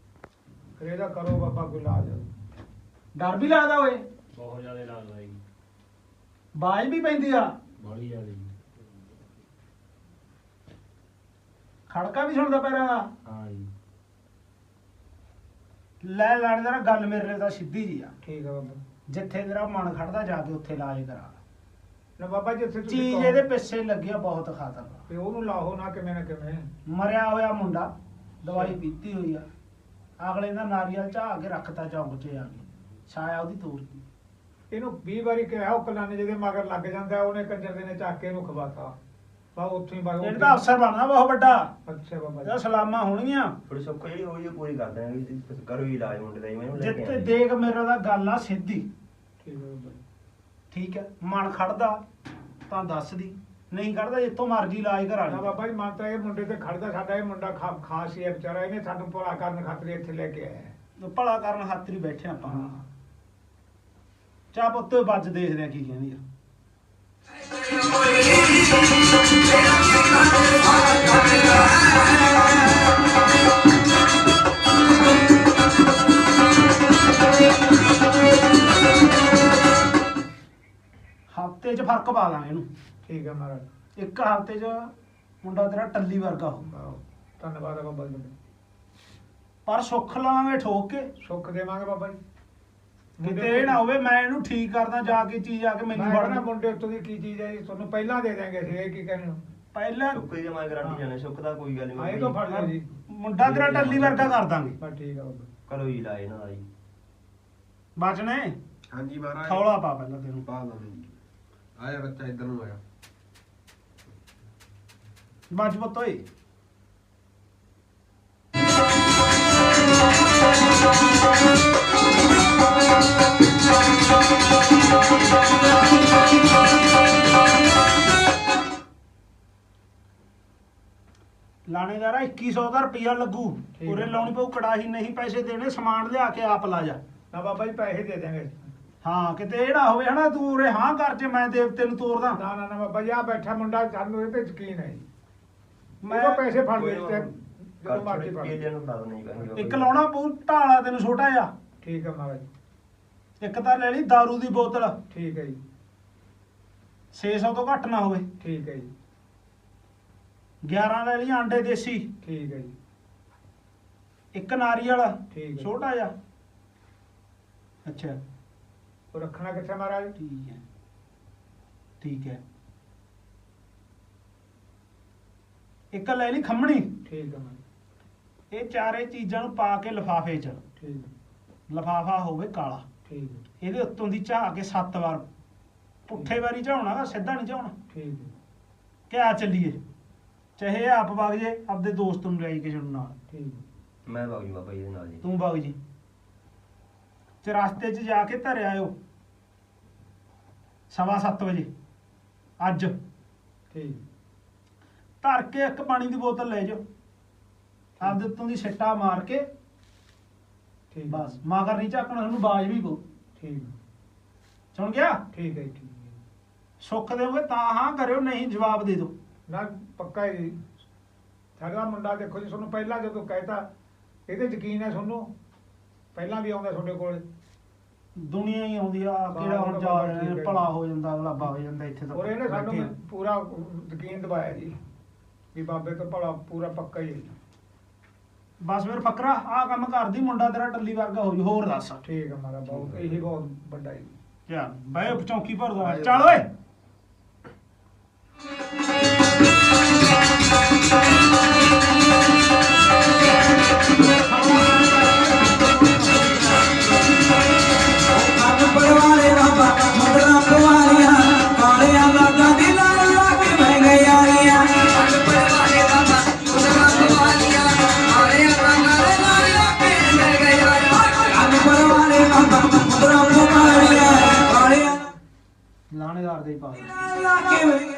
ਫਿਰ ਇਹਦਾ ਕਰੋ ਬਾਬਾ ਕੋਈ ਇਲਾਜ ਡਰ ਵੀ ਲੱਗਦਾ ਓਏ, ਬਹੁਤ ਜ਼ਿਆਦਾ ਲੱਗਦਾ ਜੀ, ਬਾਜ ਵੀ ਪੈਂਦੀ ਆ, ਬੜੀ ਜ਼ਿਆਦਾ ਜੀ। ਖੜਕਾ ਵੀ ਸੁਣਦਾ ਪੈਰਾਂ ਦਾ। ਹਾਂ ਜੀ, ਲੈ ਲਾਣੇਦਾਰਾ ਗੱਲ ਮੇਰੇ ਲਈ ਤਾਂ ਸਿੱਧੀ ਜੀ ਆ, ਠੀਕ ਹੈ ਬਾਬਾ ਜਿੱਥੇ ਤੇਰਾ ਮਨ ਖੜਦਾ ਜਾ ਕੇ ਉੱਥੇ ਇਲਾਜ ਕਰਾ। ਨਾ ਬਾਬਾ ਜੀ ਇੱਥੇ ਤੁਸੀਂ ਚੀਜ਼ ਕਹੋ ਇਹਦੇ ਪਿੱਛੇ ਲੱਗਿਆ ਬਹੁਤ ਖਤਰਨਾਕ। ਵੀ ਉਹਨੂੰ ਲਾਹੋ ਨਾ ਕਿਵੇਂ ਮਰਿਆ ਹੋਇਆ ਮੁੰਡਾ, ਦਵਾਈ ਪੀਤੀ ਹੋਈ ਆ, ਅਗਲੇ ਦਾ ਨਾਰੀਅਲ ਝਾੜ ਕੇ ਰੱਖਤਾ ਚੌਂਕ 'ਚ ਆ ਕੇ, ਛਾਇਆ ਉਹਦੀ ਤੋੜਤੀ। ਇਹਨੂੰ 20 ਵਾਰੀ ਕਿਹਾ ਉਹ ਕਲਾਨੇ ਜਿਹਦੇ ਮਗਰ ਲੱਗ ਜਾਂਦਾ ਉਹਨੇ ਕੰਜਰ ਦੇ ਨੇ ਚੱਕ ਕੇ ਇਹਨੂੰ ਖਵਾਤਾ ਬਾ ਉੱਥੋਂ ਹੀ ਬਾਗ ਇਹਦਾ ਅਫਸਰ ਬਣਨਾ ਬਹੁਤ ਵੱਡਾ, ਅੱਛਾ ਬਾਬਾ ਇਹਦਾ ਜੀ ਸਲਾਮਾਂ ਹੋਣਗੀਆਂ। ਥੋੜੀ ਸੁੱਖ ਜਿਹੜੀ ਹੋਈ ਉਹ ਪੂਰੀ ਕਰ ਦਾਂਗੇ ਕਰੋ ਹੀ ਇਲਾਜ ਮੁੰਡੇ ਦਾ ਜੀ, ਮੈਨੂੰ ਲੈ ਕੇ ਜਿੱਥੇ ਆਇਆ। ਦੇਖ ਮੇਰਾ ਦਾ ਗੱਲ ਆ ਸਿੱਧੀ, ਠੀਕ ਹੈ ਬਾਬਾ ਜੀ। ਠੀਕ ਹੈ। ਮਨ ਖੜਦਾ ਤਾਂ ਦੱਸਦੀ, ਨਹੀਂ ਖੜਦਾ ਜਿੱਥੋਂ ਮਰਜ਼ੀ ਇਲਾਜ ਕਰਾ ਨਾ ਲਈ। ਬਾਬਾ ਜੀ ਮਨ ਤਾਂ ਇਹ ਮੁੰਡੇ ਤੇ ਖੜਦਾ ਸਾਡਾ ਇਹ ਮੁੰਡਾ ਖਾਸ ਹੀ ਹੈ ਵਿਚਾਰਾ ਇਹਨੇ ਸਾਨੂੰ ਭਲਾ ਕਰਨ ਖਾਤਰ ਇੱਥੇ ਲੈ ਕੇ ਆਇਆ ਭਲਾ ਕਰਨ ਖਾਤਰ ਹੀ ਬੈਠੇ ਆਪਾਂ। ਚਾਹ ਪੁੱਤ ਵੱਜ ਦੇਖਦੇ ਆ ਕੀ ਕਹਿੰਦੀ ਆ। ਹਫਤੇ 'ਚ ਫਰਕ ਪਾ ਦਾਂਗੇ ਇਹਨੂੰ, ਠੀਕ ਹੈ ਮਹਾਰਾਜ ਇੱਕ ਹਫਤੇ 'ਚ ਮੁੰਡਾ ਤੇਰਾ ਟੱਲੀ ਵਰਗਾ ਹੋ। ਆਹੋ, ਧੰਨਵਾਦ ਹੈ ਬਾਬਾ ਜੀ ਪਰ ਸੁੱਖ ਲਾਵਾਂਗੇ ਠੋਕ ਕੇ, ਸੁੱਖ ਦੇਵਾਂਗੇ ਬਾਬਾ ਜੀ ਕਿਤੇ ਇਹ ਨਾ ਹੋਵੇ ਮੈਂ ਇਹਨੂੰ ਠੀਕ ਕਰਦਾ ਜਾ ਕੇ ਚੀਜ਼ ਆ ਕੇ ਮੈਨੂੰ ਮੈਂ ਕਹਿੰਦਾ ਵੜਨਾ। ਮੁੰਡੇ ਉੱਤੋਂ ਦੀ ਕੀ ਚੀਜ਼ ਹੈ ਜੀ ਤੁਹਾਨੂੰ ਪਹਿਲਾਂ ਦੇ ਦਿਆਂਗੇ ਅਸੀਂ ਇਹ ਕੀ ਕਹਿੰਦੇ ਹੋ ਪਹਿਲਾਂ ਸੁੱਖ ਦੀ ਮੈਂ ਗਾਰੰਟੀ ਜਾਣੇ ਸੁੱਖ ਦਾ ਕੋਈ ਗੱਲ ਆਏ ਤੋਂ ਫੜ ਲਓ ਜੀ ਮੁੰਡਾ ਤੇਰਾ ਟੱਲੀ ਵਰਗਾ ਕਰ ਦਾਂਗੇ। ਬਸ ਠੀਕ ਹੈ ਬਾਬਾ ਕਰੋ ਹੀ ਇਲਾਜ ਇਹਨਾਂ ਦਾ ਜੀ। ਬਚਨੇ ਹਾਂਜੀ ਮਹਾਰਾਜ ਥੌਲਾ ਪਾ ਪਹਿਲਾਂ ਤੈਨੂੰ। ਪਾ ਲਾਂਗੇ ਜੀ। ਆਇਆ ਬੱਚਾ ਇੱਧਰ ਨੂੰ ਆਇਆ ਬਚ ਪੁੱਤ ਓਏ। ਲਾਣੇਦਾਰਾ 2100 ਦਾ ਰੁਪਿਆ ਲੱਗੂ, ਠੀਕ ਉਰੇ ਹੈ। ਲਾਉਣੀ ਪਊ ਕੜਾਹੀ, ਨਹੀਂ ਪੈਸੇ ਦੇਣੇ, ਸਮਾਨ ਲਿਆ ਕੇ ਆਪ ਲਾ ਜਾ। ਨਾ ਬਾਬਾ ਜੀ ਪੈਸੇ ਦੇ ਦਿਆਂਗੇ ਹਾਂ ਕਿਤੇ ਇਹ ਨਾ ਹੋਵੇ ਹਨਾ ਤੂੰ ਉਰੇ ਹਾਂ ਕਰ ਜੇ ਮੈਂ ਦੇਵਤੇ ਨੂੰ ਤੋਰਦਾ। ਨਾ ਨਾ ਨਾ ਬਾਬਾ ਜੀ ਆ ਬੈਠਾ ਮੁੰਡਾ ਸਾਨੂੰ ਇਹ ਤੇ ਯਕੀਨ ਹੈ ਜੀ ਮੈਂ ਉਹ ਪੈਸੇ ਫੜ ਕੋਈ ਲੈ ਨਾ, ਤੇ ਘਰ ਜਦੋਂ ਮਰਜ਼ੀ ਛੋੜੇ ਫੜ ਪੀਲੀਆਂ ਨੂੰ ਫੜਾ ਦਿੰਦੇ ਜੀ ਕਹਿੰਦੇ ਇੱਕ ਲਾਉਣਾ ਪਊ ਢਾਲਾ ਤੈਨੂੰ ਛੋਟਾ ਜਿਹਾ, ਠੀਕ ਹੈ ਮਹਾਰਾਜ ਇੱਕ ਤਾਂ ਲੈ ਲਈ ਦਾਰੂ ਦੀ ਬੋਤਲ, ਠੀਕ ਹੈ ਜੀ 600 ਤੋਂ ਘੱਟ ਨਾ ਹੋਵੇ। ਠੀਕ ਹੈ ਜੀ 11 ਲੈ ਲਈ ਆਂਡੇ ਦੇਸੀ, ਠੀਕ ਹੈ ਜੀ ਇੱਕ ਨਾਰੀਅਲ ਠੀਕ ਹੈ। ਛੋਟਾ ਜਿਹਾ। ਅੱਛਾ ਉਹ ਰੱਖਣਾ ਕਿੱਥੇ ਮਹਾਰਾਜ ਠੀਕ ਹੈ, ਠੀਕ ਹੈ। ਇੱਕ ਲੈ ਲਈ ਖੰਮਣੀ, ਠੀਕ ਹੈ ਮਹਾਰਾਜ ਇਹ ਚਾਰੇ ਚੀਜ਼ਾਂ ਨੂੰ ਪਾ ਕੇ ਲਿਫਾਫੇ 'ਚ, ਠੀਕ ਲਿਫਾਫਾ ਹੋਵੇ ਕਾਲਾ, ਠੀਕ ਇਹਦੇ ਉੱਤੋਂ ਦੀ ਝਾਕ ਕੇ 7 ਵਾਰ ਪੁੱਠੇ ਵਾਰੀ ਝਾਉਣਾ, ਸਿੱਧਾ ਨਹੀਂ ਝਾਉਣਾ। ਠੀਕ ਕਿਆ ਚੱਲੀਏ, ਚਾਹੇ ਇਹ ਆਪ ਵਗ ਜੇ ਆਪਦੇ ਦੋਸਤ ਨੂੰ ਲੈ ਕੇ ਛੱਡਣ ਨਾਲ, ਠੀਕ ਮੈਂ ਵਗ ਜੂ ਬਾਬਾ ਜੀ ਦੇ ਨਾਲ ਜੀ। ਤੂੰ ਵਗ ਜੀ ਤੇ ਰਸਤੇ 'ਚ ਜਾ ਕੇ ਧਰ ਆਇਓ 7:15 ਵਜੇ ਅੱਜ। ਠੀਕ ਧਰ ਕੇ ਇੱਕ ਪਾਣੀ ਦੀ ਬੋਤਲ ਲੈ ਜਾਓ, ਆਪਦੇ ਉੱਤੋਂ ਦੀ ਸਿੱਟਾ ਮਾਰ ਕੇ ਠੀਕ ਬਸ ਮਗਰ ਨਹੀਂ ਝਾਕਣਾ, ਤੁਹਾਨੂੰ ਬਾਜ ਵੀ ਪਊ। ਠੀਕ ਸੁਣ ਗਿਆ? ਠੀਕ ਹੈ ਜੀ, ਠੀਕ ਹੈ। ਸੁੱਖ ਦੇਵੋਗੇ ਤਾਂ ਹਾਂ ਕਰਿਓ, ਨਹੀਂ ਜਵਾਬ ਦੇ ਦਿਓ। ਨਾ ਪੱਕਾ ਜੀ। ਸਾਡਾ ਮੁੰਡਾ ਦੇਖੋ ਜੀ, ਤੁਹਾਨੂੰ ਪਹਿਲਾਂ ਜਦੋਂ ਕਹਿਤਾ ਇਹਦੇ ਯਕੀਨ ਹੈ ਤੁਹਾਨੂੰ, ਪਹਿਲਾਂ ਵੀ ਆਉਂਦਾ ਤੁਹਾਡੇ ਕੋਲ। ਦੁਨੀਆ ਹੀ ਆਉਂਦੀ ਆ, ਕਿਹੜਾ ਹੁਣ ਜਾ ਰਿਹਾ ਭਲਾ ਹੋ ਜਾਂਦਾ, ਅਗਲਾ ਵਗ ਜਾਂਦਾ ਇੱਥੇ ਔਰ ਇਹਨੇ ਸਾਨੂੰ ਬੈਠੇ ਆ। ਪੂਰਾ ਯਕੀਨ ਦਿਵਾਇਆ ਜੀ ਵੀ ਬਾਬੇ ਤੋਂ ਭਲਾ ਪੂਰਾ ਪੱਕਾ ਹੀ ਹੈ ਜੀ। ਬਸ ਫਿਰ ਫਕਰਾ ਆਹ ਕੰਮ ਕਰਦੀ, ਮੁੰਡਾ ਤੇਰਾ ਟੱਲੀ ਵਰਗਾ ਹੋ ਜੂ। ਹੋਰ ਦੱਸ। ਠੀਕ ਹੈ ਮਾਰਾ ਬਹੁਤ, ਇਹੀ ਬਹੁਤ ਵੱਡਾ ਜੀ। ਚੱਲ ਬੈ ਚੌਂਕੀ ਭਰਦਾ, ਚੱਲ ਓਏ। ਕੰਨ ਪਰਵਾਲੇ ਬਾਬਾ ਮੁੰਦਰਾਂ ਪਵਾਲੀਆਂ ਕਾਲਿਆਂ ਲਾਗਾਂ ਦੀ ਲਾਲ ਲਾ ਕੇ ਬਹਿ ਗਏ ਯਾਰੀਆਂ। ਕੰਨ ਪਰਵਾਲੇ ਬਾਬਾ ਮੁੰਦਰਾਂ ਪਵਾਲੀਆਂ ਕਾਲਿਆਂ ਲਾਗਾਂ ਦੀ ਲਾਲ ਲਾ ਕੇ ਬਹਿ ਗਏ ਯਾਰੀਆਂ। ਕੰਨ ਪਰਵਾਲੇ ਬਾਬਾ ਮੁੰਦਰਾਂ ਪਵਾਲੀਆਂ ਕਾਲਿਆਂ ਲਾਣੇਦਾਰ ਦੇ ਪਾ ਲਾਲ ਲਾ ਕੇ ਬਹਿ ਗਏ।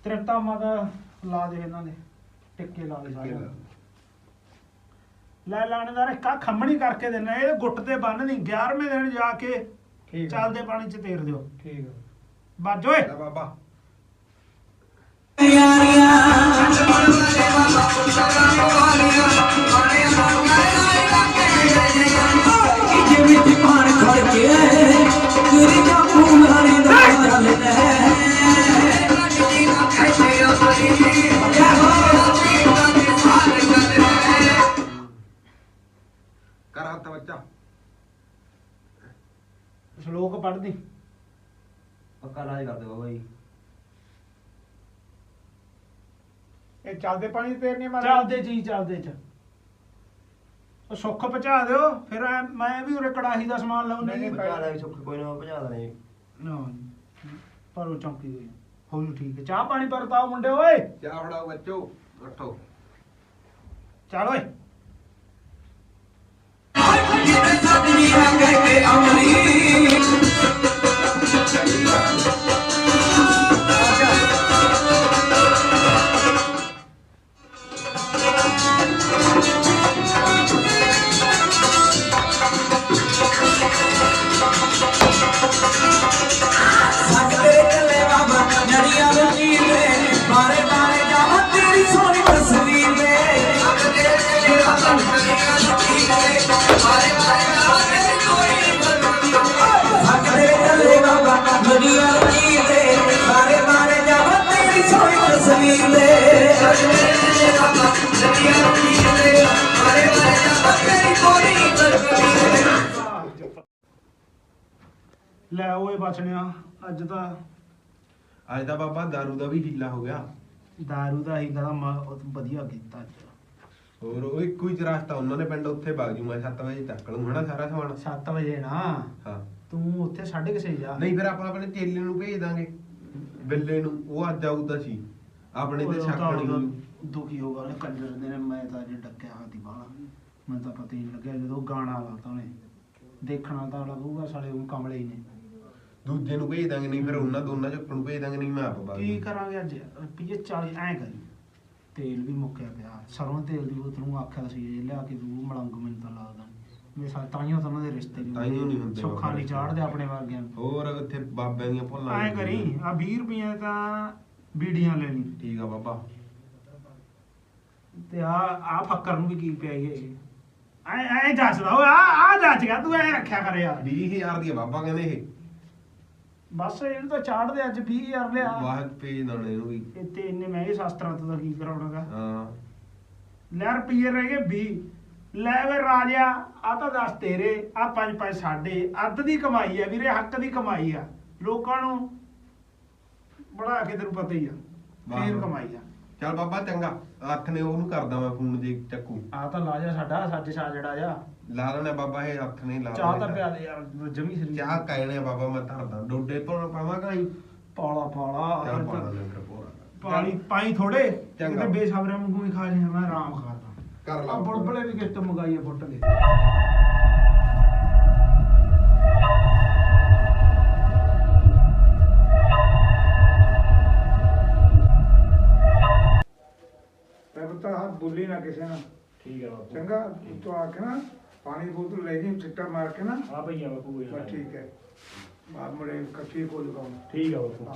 ਤ੍ਰਿਪਤਾ ਮਾਤਾ ਲਾ ਦੇ ਇਹਨਾਂ ਦੇ, ਟਿੱਕੇ ਲਾ ਦੇ ਸਾਰੇ। ਲੈ ਲਾਣੇਦਾਰ ਇੱਕ ਆਹ ਖੰਮਣੀ ਕਰਕੇ ਦੇਣਾ, ਇਹ ਗੁੱਟ ਤੇ ਬੰਨ ਦੀ 11ਵੇਂ ਦਿਨ ਜਾ ਕੇ ਠੀਕ ਹੈ। ਚੱਲਦੇ ਪਾਣੀ 'ਚ ਤੇਰ ਦਿਓ। ਠੀਕ ਹੈ। ਵੱਜ ਓਏ। ਲੈ ਬਾਬਾ ਯਾਰੀਆਂ ਕੰਨ ਪਰਵਾਲੇ ਬਾਬਾ ਮੁੰਦਰਾਂ ਪਵਾਲੀਆਂ ਕਾਲਿਆਂ ਲਾਗਾਂ ਦੀ ਲਾਲ ਲਾ ਕੇ ਬਹਿ ਗਏ ਯਾਰੀਆਂ। ਜਿਹਦੇ ਵਿੱਚ ਪਾਣ ਖੜ ਕੇ ਤੇਰੀ ਜਾਪੂ ਮਾਰੀ ਦਾ ਚੱਲਦਾ ਹੈ। ਕਰ ਹੱਥ ਬੱਚਾ। ਸ਼ਲੋਕ ਪੜ੍ਹਦੀ। ਪੱਕਾ ਇਲਾਜ ਕਰ ਦੇ ਬਾਬਾ ਜੀ। ਇਹ ਚੱਲਦੇ ਪਾਣੀ ਤੇ ਤੇਰਨੇ ਮਾਰਾ। ਚੱਲਦੇ ਜੀ, ਚੱਲਦੇ ਚ ਉਹ ਸੁੱਖ ਪਹੁੰਚਾ ਦਿਓ, ਫਿਰ ਮੈਂ ਵੀ ਉਰੇ ਕੜਾਹੀ ਦਾ ਸਮਾਨ ਲਾਉਣੀ। ਨਹੀਂ, ਭਜਾ ਲੈ ਸੁੱਖ, ਕੋਈ ਨਾ ਭਜਾ ਦੇਣੇ। ਨਾ ਪਰ ਉਹ ਚੌਂਕੀ ਹੋਈ ਹੋ ਜੂ। ਠੀਕ ਹੈ, ਚਾਹ ਪਾਣੀ ਪਰਤਾਓ ਮੁੰਡੇ ਓਏ। ਚਾਹ ਫੜਾਓ ਬੱਚੋ, ਉੱਠੋ। ਚੱਲ ਓਏ। ਬਾਰੇ ਬਾਰੇ ਜਾਵਾਂ ਤੇਰੀ ਸੋਹਣੀ ਤਸਵੀਰ ਵੇ। ਲੈ ਓਏ ਬਚਣਿਆ, ਅੱਜ ਤਾਂ ਅੱਜ ਦਾ ਬਾਬਾ ਦਾਰੂ ਦਾ ਵੀ ਢੀਲਾ ਹੋ ਗਿਆ। ਦਾਰੂ ਦਾ ਹੀ ਕਹਿੰਦਾ ਵਧੀਆ ਕੀਤਾ ਅੱਜ। ਹੋਰ ਉਹ ਇੱਕੋ ਹੀ ਰਸਤਾ ਉਹਨਾਂ ਨੇ ਪਿੰਡ, ਉੱਥੇ ਵਗ ਜੂ ਮੈਂ 7 ਵਜੇ ਤੱਕ ਲੂੰ ਹਨਾ ਸਾਰਾ ਸਮਾਨ। 7 ਵਜੇ ਨਾ ਹਾਂ ਤੂੰ ਉੱਥੇ 6:30 ਜਾ। ਨਹੀਂ ਫਿਰ ਆਪਾਂ ਆਪਣੇ ਚੇਲੇ ਨੂੰ ਭੇਜ ਦਾਂਗੇ, ਬਿੱਲੇ ਨੂੰ, ਉਹ ਅੱਜ ਆਊਗਾ ਸੀ ਆਪਣੇ ਤੇ ਸ਼ੱਕ ਨਹੀਂ ਹੋਊ। ਦੁਖੀ ਹੋਗਾ ਉਹਨੇ ਕੰਜਰ ਦੇ ਨੇ। ਮੈਂ ਤਾਂ ਜੇ ਡੱਕਿਆ ਹਾਦੀ ਬਾਲਾ, ਮੈਨੂੰ ਤਾਂ ਪਤਾ ਹੀ ਨਹੀਂ ਲੱਗਿਆ ਜਦੋਂ ਗਾਣਾ ਲਾਤਾ ਉਹਨੇ। ਦੇਖਣਾ ਤਾਂ ਲੱਗੂਗਾ ਸਾਲੇ ਉਹ ਕਮਲੇ ਹੀ ਨੇ। ਦੂਜੇ ਨੂੰ ਭੇਜ ਦਾਂਗੇ, ਨਹੀਂ ਫਿਰ ਉਹਨਾਂ ਦੋਨਾਂ ਚੋਂ ਨੂੰ ਭੇਜ ਦਾਂਗੇ, ਨਹੀਂ ਮੈਂ ਆਪ ਵਗ ਕੀ ਜੂ। ਕਰਾਂਗੇ ਅੱਜ ਰੁਪਈਏ 40 ਐ ਕਰੀ। ਤੇਲ ਵੀ ਮੁੱਕਿਆ ਪਿਆ, ਸਰੋਂ ਤੇਲ ਦੀ ਬੋਤਲ ਨੂੰ ਆਖਿਆ ਸੀ ਇਹ ਲਿਆ ਕੇ ਦੂ ਮਲੰਗ। ਮੈਨੂੰ ਤਾਂ ਲੱਗਦਾ ਮੇਰੇ ਸਾਲ ਤਾਈਓ ਤਾਂ ਉਹਨਾਂ ਦੇ ਰਿਸ਼ਤੇ ਤਾਈਓ ਨਹੀਂ ਹੁੰਦੇ ਸੁੱਖਾਂ ਨਹੀਂ ਚਾੜਦੇ ਆਪਣੇ ਵਰਗਿਆਂ ਨੂੰ। ਹੋਰ ਉੱਥੇ ਬਾਬਿਆਂ ਦੀਆਂ ਭੁੱਲਾਂ ਐ ਕਰੀ ਆ 20 ਰੁਪਈਏ ਤਾਂ ਬੀੜੀਆਂ ਲੈ ਲਈ ਠੀਕ ਆ ਬਾਬਾ। ਤੇ ਆ ਫੱਕਰ ਨੂੰ ਵੀ ਕੀ ਪਿਆ ਇਹ। ਐ ਜੱਜਦਾ ਓਏ, ਆ ਜੱਜ ਗਿਆ ਤੂੰ, ਐ ਰੱਖਿਆ ਕਰ ਯਾਰ। 20,000 ਦੀ ਆ ਬਾਬਾ ਕਹਿੰਦੇ ਇਹ। ਬਸ ਇਹਨੂੰ ਤਾਂ ਚਾੜਦੇ ਅੱਜ 20,000 ਲਿਆ। ਵਾਹਦ ਭੇਜ ਦਾਣੇ ਇਹਨੂੰ ਵੀ। ਤੇ ਇੰਨੇ ਮਹਿੰਗੇ ਸ਼ਾਸਤਰਾਂ ਤੋਂ ਤਾਂ ਕੀ ਕਰਾਉਣਾਗਾ। ਹਾਂ ਲੈ ਰੁਪਈਏ ਰਹਿ ਗਏ 20। ਲੈ ਵੇ ਰਾਜਿਆ, ਆ ਤਾਂ 10 ਤੇਰੇ, ਆ 5 ਸਾਡੇ। ਅੱਧ ਦੀ ਕਮਾਈ ਆ ਵੀਰੇ, ਹੱਕ ਦੀ ਕਮਾਈ ਆ। ਲੋਕਾਂ ਨੂੰ ਬਣਾ ਕੇ ਤੈਨੂੰ ਪਤਾ ਹੀ ਆ, ਫੇਰ ਵਾਹ। ਕਮਾਈ ਆ। ਚੱਲ ਬਾਬਾ ਚੰਗਾ ਹੱਥ ਨੇ ਉਹਨੂੰ ਕਰਦਾ ਮੈਂ ਫੋਨ ਜੇ ਚੱਕੂ ਆ ਤਾਂ ਲਾ ਜਾ ਸਾਡਾ ਸੱਜ ਸਾਜੜਾ ਜਾ ਲਾ ਲੈਣਾ ਬਾਬਾ ਇਹ ਹੱਥ ਨੇ ਲਾ ਚਾਹ ਤਾਂ ਲੈਣਾ। ਪਿਆ ਦੇ ਯਾਰ ਜਮੀ ਸਰੀਰ ਚਾਹ ਕਹਿਣੇ ਬਾਬਾ ਮੈਂ ਧਰਦਾ ਡੋਡੇ ਤੋਂ ਪਾਵਾਂਗਾ ਹੀ ਪਾਲਾ ਚੱਲ ਪਾ ਪਾਲਾ ਲੰਗਰ ਪੂਰਾ ਪਾਣੀ ਪਾਈ ਥੋੜੇ ਚੰਗਾ। ਕਿਤੇ ਬੇਸਬਰਿਆਂ ਵਾਂਗੂ ਹੀ ਖਾ ਲਿਆ ਮੈਂ ਆਰਾਮ ਕਰਦਾ ਕਰ ਲਾ ਆ ਬੁਲਬੁਲੇ ਵੀ ਕਿਤੋਂ ਮੰਗਾਈਏ ਫੁੱਟ ਕੇ ਮੈਂ ਪਤਾ ਹੱਥ ਬੁੱਲੀ ਨਾ ਕਿਸੇ ਨਾਲ ਠੀਕ ਹੈ ਬਾਪੂ ਚੰਗਾ ਤੂੰ ਆ ਕੇ ਨਾ ਪਾਣੀ ਦੀ ਬੋਤਲ ਲੈ ਜੀ ਛਿੱਟਾ ਮਾਰ ਕੇ ਨਾ ਆ ਭਈਆ ਬਾਪੂ ਕੋਈ ਬਸ ਠੀਕ ਹੈ ਬਾਅਦ ਮੁੜੇ ਕੱਚੀ ਕੋਲ ਲਗਾਉਂ ਠੀਕ ਹੈ ਬਾਪੂ ਹਾਂ